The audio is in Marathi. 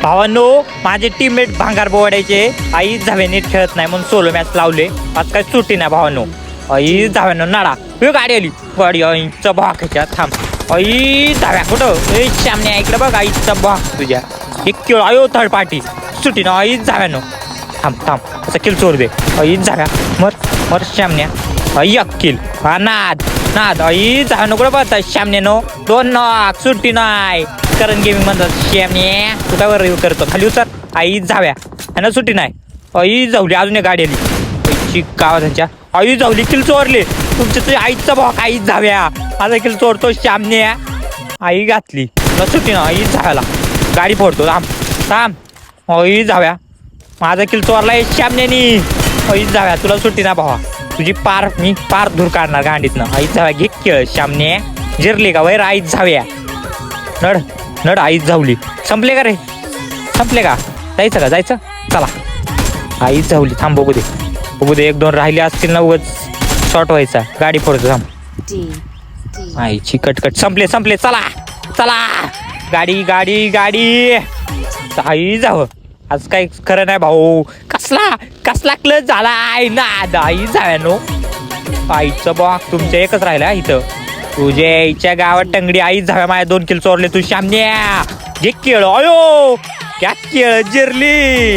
भावांनो, माझे टीममेट भांगार बोवाडायचे आई जावे नीट खेळत नाही म्हणून सोलो मॅच लावले. आज काय सुट्टी नाही भावांनो. आई जाव्यानो नाडा गाडी आली. गाडी आईचा भाकाच्या थांब. आई जाव्या कुठं श्यामने इकडे बघ आईचा भाक तुझ्या एक किळ आयो थर्ड पार्टी सुट्टी ना आई जाव्यानो. थांब थांब असं किल चोर दे. आई जाव्या मर मर श्यामन्या. आई अक्किल हा नाद नाद आई जाव्यानो कुठं बघता श्यामने नो 2 नॉक सुट्टी नाही. करण गेमिंग म्हणतात श्यामने तू काय रिव्ह्यू करतो खाली उतर. आई जाव्या आणि सुट्टी नाही. आई जाऊली अजून एक गाडी आली गावात त्यांच्या. आई जाऊली किल चोरले तुमच्या तुझ्या आईचा भाव आई जाव्या माझा किल चोरतो श्यामने. आई घातली तुला सुट्टी ना आई जाव्याला गाडी फोडतो. थांब थांब आई जाव्या माझा किल चोरला श्यामनेनी. आई जाव्या तुला सुट्टी ना भावा तुझी मी पार दूर काढणार गांडीतनं. आई जाव्या घे खेळ श्यामने जिरली का वैर आई जाव्या नड नड आई जावली. संपले का रे संपले का जायचं का जायचं चला. आई जावली थांब बघू दे 1-2 राहिले असतील ना उगाच शॉर्ट व्हायचा. गाडी फोडतो थांब. आईची कटकट संपले चला चला गाडी गाडी गाडी. आई जावं आज काय खरं नाही भाऊ. कसला क्लच झाला आई ना आई जाव्यानो. आईचं बॉक तुमच्या एकच राहिला इथं तुझ्या आईच्या गावात टंगडी. आई जाव्या माझ्या 2 किल चोरले तू श्यामन्या घे केळ. अयो क्या केळ जिरली.